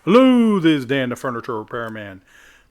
Hello, this is Dan the Furniture Repairman.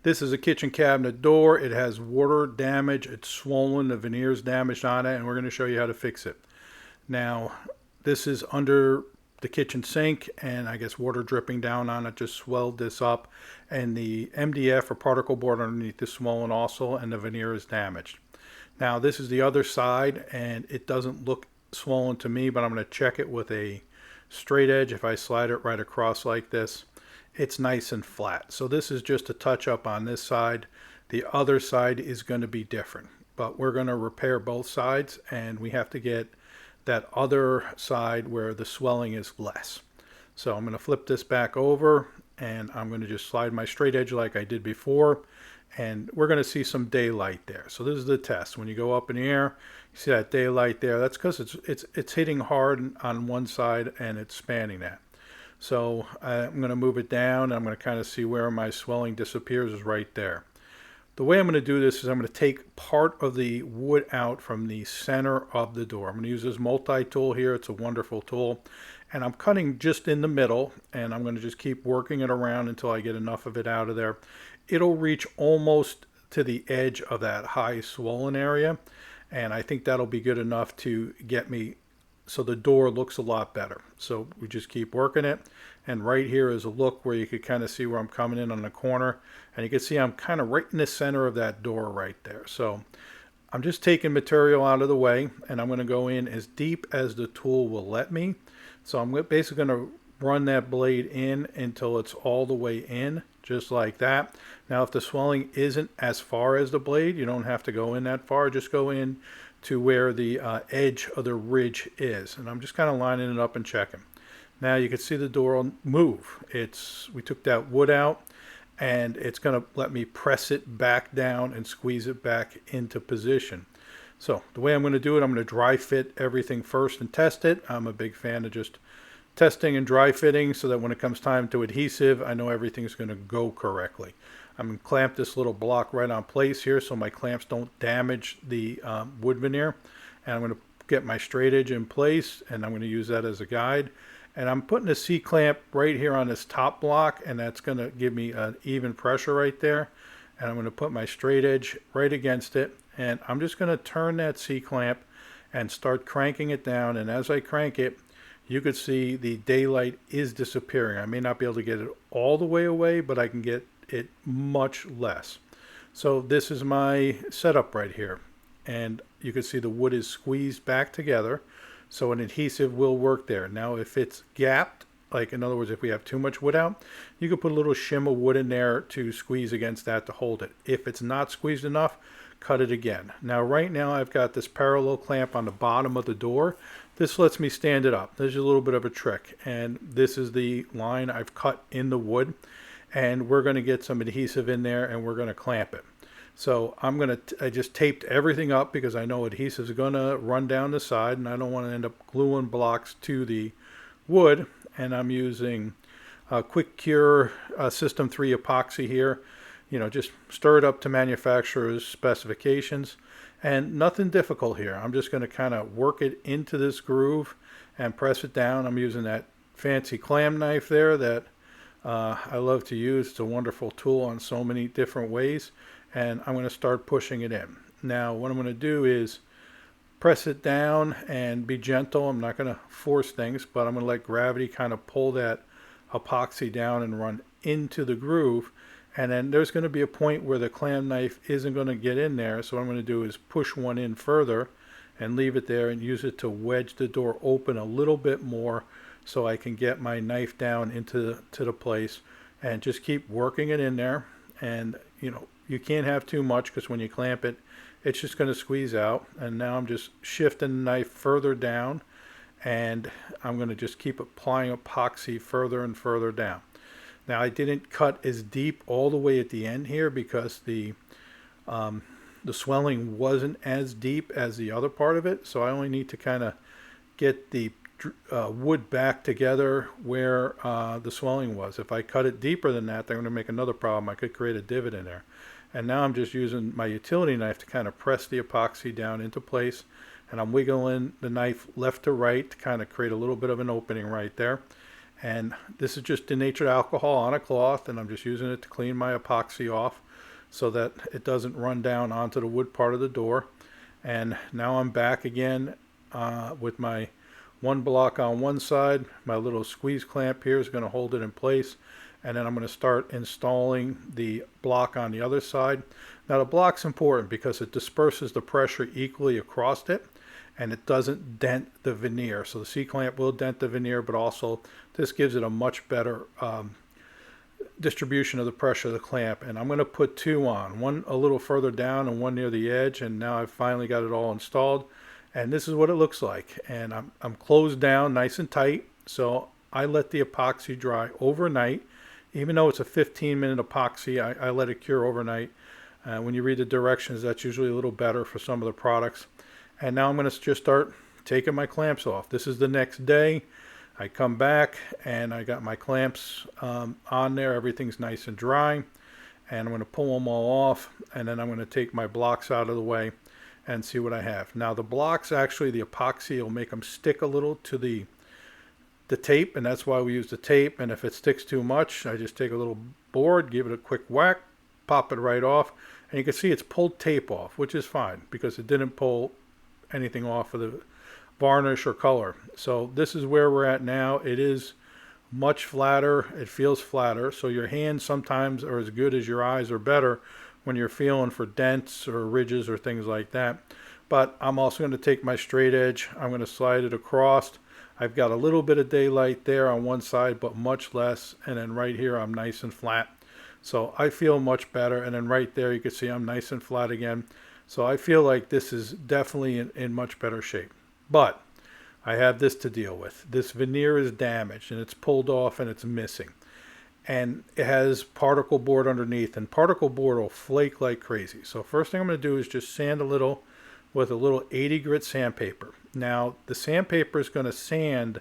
This is a kitchen cabinet door. It has water damage. It's swollen. The veneer's damaged on it, and we're going to show you how to fix it. Now, this is under the kitchen sink, and I guess water dripping down on it just swelled this up. And the MDF or particle board underneath is swollen also, and the veneer is damaged. Now, this is the other side, and it doesn't look swollen to me, but I'm going to check it with a straight edge. If I slide it right across like this, it's nice and flat. So this is just a touch up on this side. The other side is going to be different, but we're going to repair both sides, and we have to get that other side where the swelling is less. So I'm going to flip this back over, and I'm going to just slide my straight edge like I did before, and we're going to see some daylight there. So this is the test. When you go up in the air, you see that daylight there. That's because it's hitting hard on one side and it's spanning that. So I'm going to move it down, and I'm going to kind of see where my swelling disappears is right there. The way I'm going to do this is I'm going to take part of the wood out from the center of the door. I'm going to use this multi-tool here. It's a wonderful tool. And I'm cutting just in the middle, and I'm going to just keep working it around until I get enough of it out of there. It'll reach almost to the edge of that high swollen area, and I think that'll be good enough to get me so the door looks a lot better. So we just keep working it, and right here is a look where you could kind of see where I'm coming in on the corner, and you can see I'm kind of right in the center of that door right there. So I'm just taking material out of the way, and I'm going to go in as deep as the tool will let me. So I'm basically going to run that blade in until it's all the way in, just like that. Now if the swelling isn't as far as the blade, you don't have to go in that far. Just go in to where the edge of the ridge is, and I'm just kind of lining it up and checking. Now you can see the door move. We took that wood out, and it's going to let me press it back down and squeeze it back into position. So the way I'm going to do it, I'm going to dry fit everything first and test it. I'm a big fan of just testing and dry fitting so that when it comes time to adhesive, I know everything's going to go correctly. I'm going to clamp this little block right on place here so my clamps don't damage the wood veneer. And I'm going to get my straight edge in place, and I'm going to use that as a guide. And I'm putting a C-clamp right here on this top block, and that's going to give me an even pressure right there. And I'm going to put my straight edge right against it, and I'm just going to turn that C-clamp and start cranking it down. And as I crank it, you could see the daylight is disappearing. I may not be able to get it all the way away, but I can get it much less. So this is my setup right here, and you can see the wood is squeezed back together, so an adhesive will work there. Now if it's gapped, like in other words if we have too much wood out, you could put a little shim of wood in there to squeeze against that to hold it. If it's not squeezed enough, cut it again. Now right now I've got this parallel clamp on the bottom of the door. This lets me stand it up. There's a little bit of a trick, and this is the line I've cut in the wood, and we're going to get some adhesive in there, and we're going to clamp it. So I just taped everything up because I know adhesive is going to run down the side, and I don't want to end up gluing blocks to the wood. And I'm using Quick Cure System 3 epoxy here. Just stir it up to manufacturer's specifications, and nothing difficult here. I'm just going to kind of work it into this groove and press it down. I'm using that fancy clam knife there that I love to use. It's a wonderful tool on so many different ways, and I'm going to start pushing it in. Now what I'm going to do is press it down and be gentle. I'm not going to force things, but I'm going to let gravity kind of pull that epoxy down and run into the groove. And then there's going to be a point where the clam knife isn't going to get in there, so what I'm going to do is push one in further and leave it there and use it to wedge the door open a little bit more so I can get my knife down into the place, and just keep working it in there. And you can't have too much because when you clamp it, it's just going to squeeze out. And now I'm just shifting the knife further down, and I'm going to just keep applying epoxy further and further down. Now I didn't cut as deep all the way at the end here because the swelling wasn't as deep as the other part of it, so I only need to kind of get the wood back together where the swelling was. If I cut it deeper than that, they're going to make another problem. I could create a divot in there. And now I'm just using my utility knife to kind of press the epoxy down into place, and I'm wiggling the knife left to right to kind of create a little bit of an opening right there. And this is just denatured alcohol on a cloth, and I'm just using it to clean my epoxy off so that it doesn't run down onto the wood part of the door. And now I'm back again with my one block on one side. My little squeeze clamp here is going to hold it in place, and then I'm going to start installing the block on the other side. Now the block's important because it disperses the pressure equally across it, and it doesn't dent the veneer. So the C-clamp will dent the veneer, but also this gives it a much better distribution of the pressure of the clamp. And I'm going to put two on, one a little further down and one near the edge, and now I've finally got it all installed. And this is what it looks like. And I'm closed down nice and tight, so I let the epoxy dry overnight. Even though it's a 15-minute epoxy, I let it cure overnight. When you read the directions, that's usually a little better for some of the products. And now I'm going to just start taking my clamps off. This is the next day. I come back and I got my clamps on there. Everything's nice and dry. And I'm going to pull them all off. And then I'm going to take my blocks out of the way and see what I have. Now the blocks, actually the epoxy will make them stick a little to the tape. And that's why we use the tape. And if it sticks too much, I just take a little board, give it a quick whack, pop it right off. And you can see it's pulled tape off, which is fine because it didn't pull anything off of the varnish or color. So this is where we're at now. It is much flatter. It feels flatter. So your hands sometimes are as good as your eyes, or better when you're feeling for dents or ridges or things like that. But I'm also going to take my straight edge. I'm going to slide it across. I've got a little bit of daylight there on one side, but much less. And then right here, I'm nice and flat. So I feel much better. And then right there, you can see I'm nice and flat again. So I feel like this is definitely in much better shape. But I have this to deal with. This veneer is damaged and it's pulled off and it's missing. And it has particle board underneath, and particle board will flake like crazy. So first thing I'm going to do is just sand a little with a little 80 grit sandpaper. Now the sandpaper is going to sand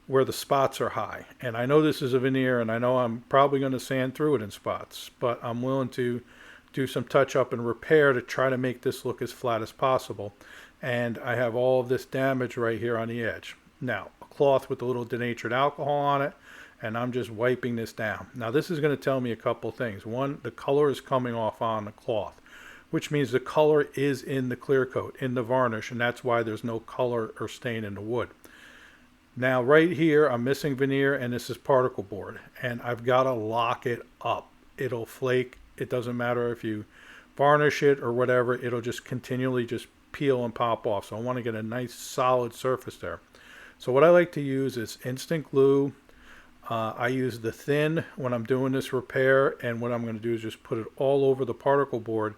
where the spots are high. And I know this is a veneer, and I know I'm probably going to sand through it in spots, but I'm willing to do some touch up and repair to try to make this look as flat as possible. And I have all of this damage right here on the edge. Now, a cloth with a little denatured alcohol on it, and I'm just wiping this down. Now this is going to tell me a couple things. One, the color is coming off on the cloth, which means the color is in the clear coat, in the varnish, and that's why there's no color or stain in the wood. Now right here, I'm missing veneer, and this is particle board, and I've got to lock it up. It'll flake. It doesn't matter if you varnish it or whatever, it'll just continually just peel and pop off. So I want to get a nice solid surface there. So what I like to use is instant glue. I use the thin when I'm doing this repair, and what I'm going to do is just put it all over the particle board,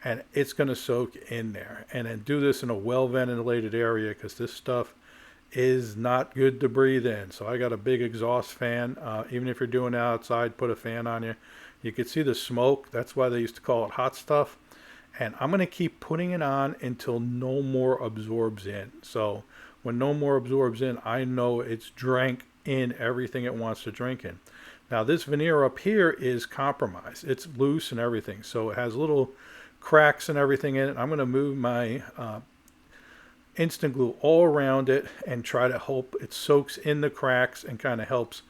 and it's going to soak in there. And then do this in a well ventilated area, because this stuff is not good to breathe in. So I got a big exhaust fan. Even if you're doing it outside, put a fan on you. You can see the smoke. That's why they used to call it hot stuff. And I'm going to keep putting it on until no more absorbs in. So when no more absorbs in, I know it's drank in everything it wants to drink in. Now this veneer up here is compromised. It's loose and everything. So it has little cracks and everything in it. I'm going to move my instant glue all around it and try to hope it soaks in the cracks and kind of helps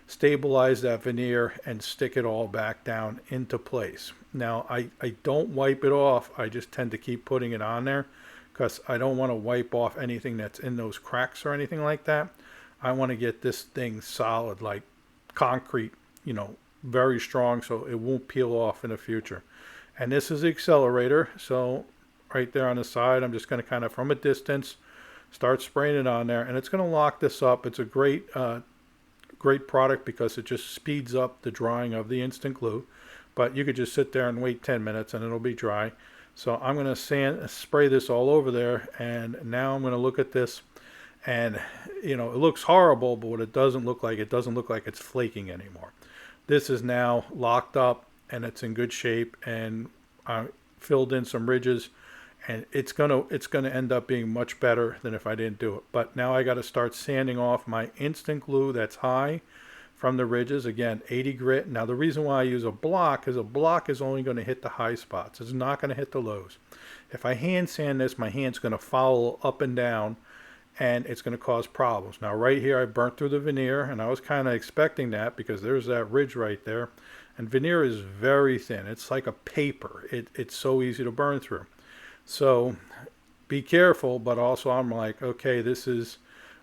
stabilize that veneer and stick it all back down into place. Now I don't wipe it off. I just tend to keep putting it on there because I don't want to wipe off anything that's in those cracks or anything like that. I want to get this thing solid like concrete, you know, very strong, so it won't peel off in the future. And this is the accelerator, so right there on the side, I'm just going to kind of from a distance start spraying it on there, and it's going to lock this up. It's a great product because it just speeds up the drying of the instant glue. But you could just sit there and wait 10 minutes and it'll be dry. So I'm going to spray this all over there, and now I'm going to look at this, and you know, it looks horrible, but what it doesn't look like it's flaking anymore. This is now locked up and it's in good shape, and I filled in some ridges, and it's gonna end up being much better than if I didn't do it. But now I got to start sanding off my instant glue that's high from the ridges. Again, 80 grit. Now the reason why I use a block is only going to hit the high spots. It's not going to hit the lows. If I hand sand this, my hand's going to follow up and down, and it's going to cause problems. Now right here I burnt through the veneer, and I was kind of expecting that because there's that ridge right there, and veneer is very thin. It's like a paper. It's so easy to burn through. So be careful, but also I'm like, okay, this is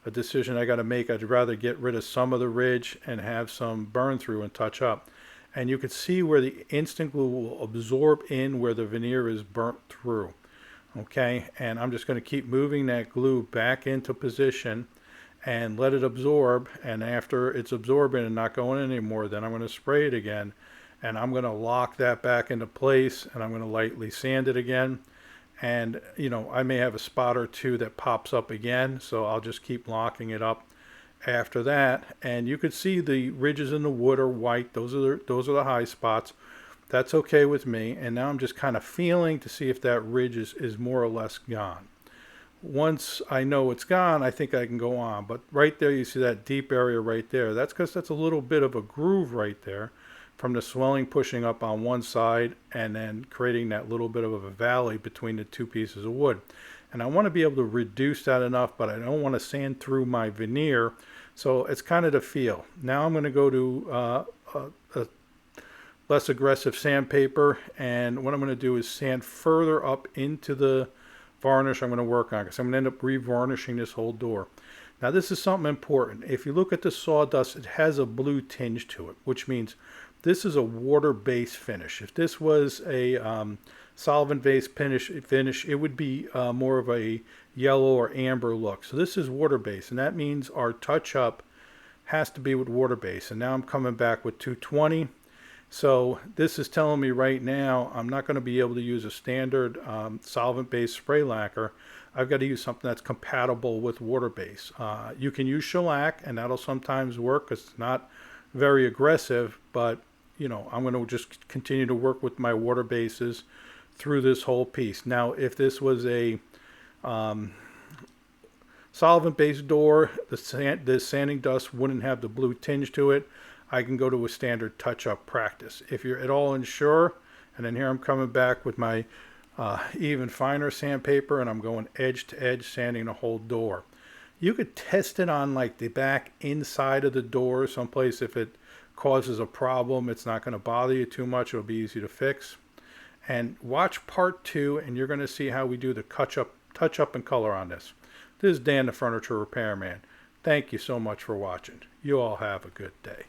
a decision I got to make. I'd rather get rid of some of the ridge and have some burn through and touch up. And you can see where the instant glue will absorb in where the veneer is burnt through. Okay, and I'm just going to keep moving that glue back into position and let it absorb. And after it's absorbing and not going in anymore, then I'm going to spray it again, and I'm going to lock that back into place, and I'm going to lightly sand it again. And you know, I may have a spot or two that pops up again, so I'll just keep locking it up after that. And you can see the ridges in the wood are white. Those are the high spots. That's okay with me. And now I'm just kind of feeling to see if that ridge is more or less gone. Once I know it's gone, I think I can go on. But right there, you see that deep area right there. That's because that's a little bit of a groove right there from the swelling pushing up on one side and then creating that little bit of a valley between the two pieces of wood. And I want to be able to reduce that enough, but I don't want to sand through my veneer. So it's kind of the feel. Now I'm going to go to a less aggressive sandpaper, and what I'm going to do is sand further up into the varnish I'm going to work on, because I'm going to end up re-varnishing this whole door. Now this is something important. If you look at the sawdust, it has a blue tinge to it, which means this is a water-based finish. If this was a solvent-based finish, it would be more of a yellow or amber look. So this is water-based, and that means our touch-up has to be with water-based. And now I'm coming back with 220. So this is telling me right now I'm not going to be able to use a standard solvent-based spray lacquer. I've got to use something that's compatible with water-based. You can use shellac, and that'll sometimes work because it's not very aggressive, but you know, I'm going to just continue to work with my water bases through this whole piece. Now, if this was a solvent-based door, the sanding dust wouldn't have the blue tinge to it. I can go to a standard touch-up practice. If you're at all unsure, and then here I'm coming back with my even finer sandpaper, and I'm going edge to edge, sanding the whole door. You could test it on like the back inside of the door someplace. If it causes a problem, it's not going to bother you too much. It'll be easy to fix. And watch part 2, and you're going to see how we do the touch up and color on this. This is Dan, the Furniture Repairman. Thank you so much for watching. You all have a good day.